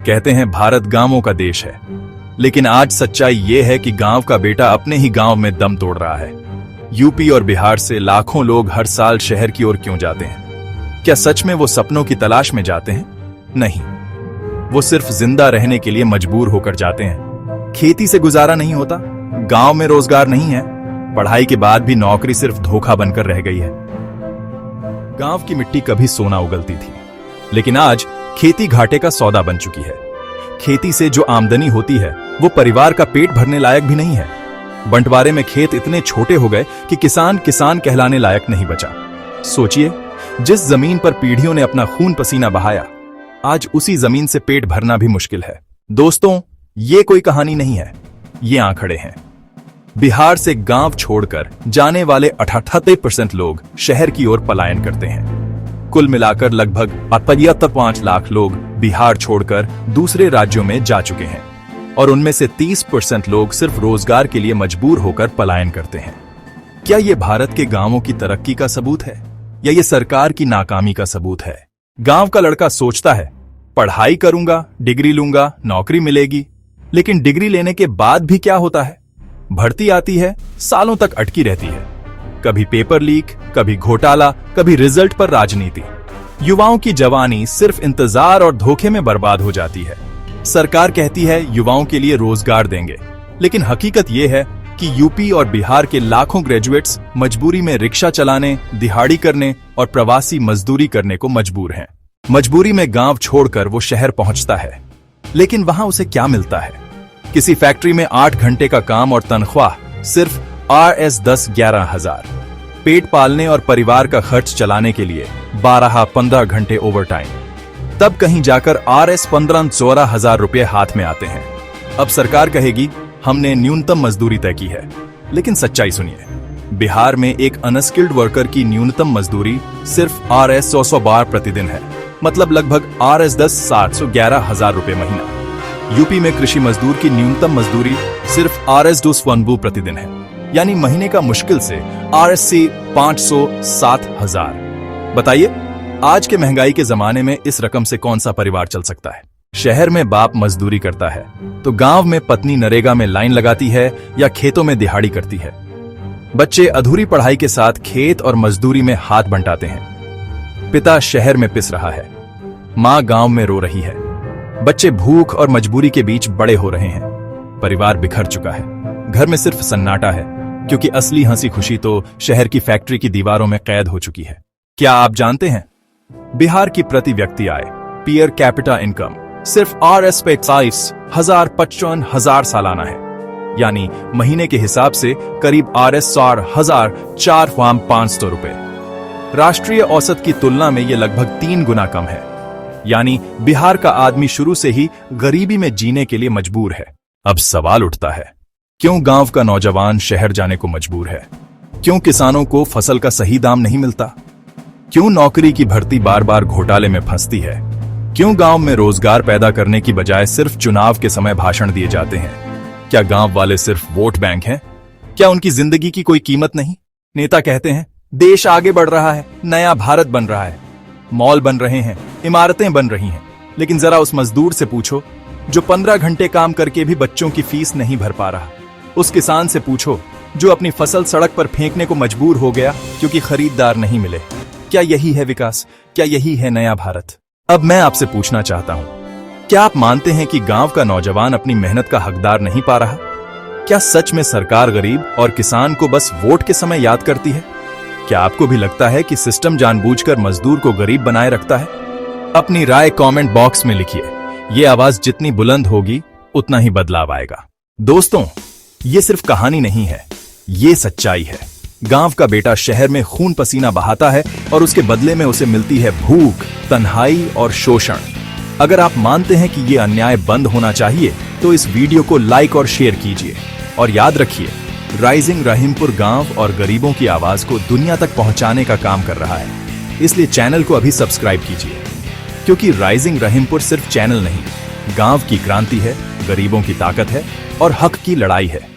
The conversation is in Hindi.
कहते हैं भारत गांवों का देश है, लेकिन आज सच्चाई ये है कि गांव का बेटा अपने ही गांव में दम तोड़ रहा है। यूपी और बिहार से लाखों लोग हर साल शहर की ओर क्यों जाते हैं? क्या सच में वो सपनों की तलाश में जाते हैं? नहीं, वो सिर्फ जिंदा रहने के लिए मजबूर होकर जाते हैं। खेती से गुजारा नहीं होता, गांव में रोजगार नहीं है, पढ़ाई के बाद भी नौकरी सिर्फ धोखा बनकर रह गई है। गांव की मिट्टी कभी सोना उगलती थी, लेकिन आज खेती घाटे का सौदा बन चुकी है। खेती से जो आमदनी होती है वो परिवार का पेट भरने लायक भी नहीं है। बंटवारे में खेत इतने छोटे हो गए कि किसान किसान कहलाने लायक नहीं बचा। सोचिए, जिस जमीन पर पीढ़ियों ने अपना खून पसीना बहाया, आज उसी जमीन से पेट भरना भी मुश्किल है। दोस्तों, ये कोई कहानी नहीं है, ये आंकड़े हैं। बिहार से गांव छोड़कर जाने वाले 78% लोग शहर की ओर पलायन करते हैं। कुल मिलाकर लगभग 75 लाख लोग बिहार छोड़कर दूसरे राज्यों में जा चुके हैं और उनमें से 30% लोग सिर्फ रोजगार के लिए मजबूर होकर पलायन करते हैं। क्या ये भारत के गांवों की तरक्की का सबूत है या ये सरकार की नाकामी का सबूत है? गांव का लड़का सोचता है, पढ़ाई करूंगा, डिग्री लूंगा, नौकरी मिलेगी, लेकिन डिग्री लेने के बाद भी क्या होता है? भर्ती आती है, सालों तक अटकी रहती है। कभी पेपर लीक, कभी घोटाला, कभी रिजल्ट पर राजनीति। युवाओं की जवानी सिर्फ इंतजार और धोखे में बर्बाद हो जाती है। सरकार कहती है युवाओं के लिए रोजगार देंगे, लेकिन हकीकत यह है कि यूपी और बिहार के लाखों ग्रेजुएट्स मजबूरी में रिक्शा चलाने, दिहाड़ी करने और प्रवासी मजदूरी करने को मजबूर हैं। मजबूरी में गांव छोड़कर वो शहर पहुंचता है, लेकिन वहां उसे क्या मिलता है? किसी फैक्ट्री में 8 घंटे का काम और तनख्वाह सिर्फ Rs 10-11 हजार। पेट पालने और परिवार का खर्च चलाने के लिए 12-15 घंटे ओवरटाइम। तब कहीं जाकर Rs 15-14 हजार रुपए हाथ में आते हैं। अब सरकार कहेगी हमने न्यूनतम मजदूरी तय की है, लेकिन सच्चाई सुनिए। बिहार में एक अनस्किल्ड वर्कर की न्यूनतम मजदूरी सिर्फ Rs 100 बार प्रतिदिन है, मतलब लगभग Rs 10-711 हजार रुपए महीना। यूपी में कृषि मजदूर की न्यूनतम मजदूरी सिर्फ Rs 2 प्रतिदिन है, यानी महीने का मुश्किल से Rs 507 हजार। बताइए, आज के महंगाई के जमाने में इस रकम से कौन सा परिवार चल सकता है? शहर में बाप मजदूरी करता है तो गांव में पत्नी नरेगा में लाइन लगाती है या खेतों में दिहाड़ी करती है। बच्चे अधूरी पढ़ाई के साथ खेत और मजदूरी में हाथ बंटाते हैं। पिता शहर में पिस रहा है, मां गांव में रो रही है। बच्चे भूख और मजबूरी के बीच बड़े हो रहे हैं। परिवार बिखर चुका है, घर में सिर्फ सन्नाटा है, क्योंकि असली हंसी खुशी तो शहर की फैक्ट्री की दीवारों में कैद हो चुकी है। क्या आप जानते हैं, बिहार की प्रति व्यक्ति आय, पीयर कैपिटा इनकम, सिर्फ Rs 55 हजार सालाना है, यानी महीने के हिसाब से करीब Rs 4,500 रुपए। राष्ट्रीय औसत की तुलना में यह लगभग 3 गुना कम है, यानी बिहार का आदमी शुरू से ही गरीबी में जीने के लिए मजबूर है। अब सवाल उठता है, क्यों गांव का नौजवान शहर जाने को मजबूर है? क्यों किसानों को फसल का सही दाम नहीं मिलता? क्यों नौकरी की भर्ती बार बार घोटाले में फंसती है? क्यों गांव में रोजगार पैदा करने की बजाय सिर्फ चुनाव के समय भाषण दिए जाते हैं? क्या गांव वाले सिर्फ वोट बैंक हैं? क्या उनकी जिंदगी की कोई कीमत नहीं? नेता कहते हैं देश आगे बढ़ रहा है, नया भारत बन रहा है, मॉल बन रहे हैं, इमारतें बन रही हैं, लेकिन जरा उस मजदूर से पूछो जो 15 घंटे काम करके भी बच्चों की फीस नहीं भर पा रहा। उस किसान से पूछो जो अपनी फसल सड़क पर फेंकने को मजबूर हो गया क्योंकि खरीदार नहीं मिले। क्या यही है विकास? क्या यही है नया भारत? अब मैं आपसे पूछना चाहता हूं, क्या आप मानते हैं कि गांव का नौजवान अपनी मेहनत का हकदार नहीं पा रहा? क्या सच में सरकार गरीब और किसान को बस वोट के समय याद करती है? क्या आपको भी लगता है कि सिस्टम जानबूझकर मजदूर को गरीब बनाए रखता है? अपनी राय कमेंट बॉक्स में लिखिए। ये आवाज जितनी बुलंद होगी उतना ही बदलाव आएगा। दोस्तों, ये सिर्फ कहानी नहीं है, ये सच्चाई है। गांव का बेटा शहर में खून पसीना बहाता है और उसके बदले में उसे मिलती है भूख, तन्हाई और शोषण। अगर आप मानते हैं कि ये अन्याय बंद होना चाहिए तो इस वीडियो को लाइक और शेयर कीजिए। और याद रखिए, राइजिंग रहीमपुर गांव और गरीबों की आवाज को दुनिया तक पहुंचाने का काम कर रहा है, इसलिए चैनल को अभी सब्सक्राइब कीजिए, क्योंकि राइजिंग रहीमपुर सिर्फ चैनल नहीं, गांव की क्रांति है, गरीबों की ताकत है और हक की लड़ाई है।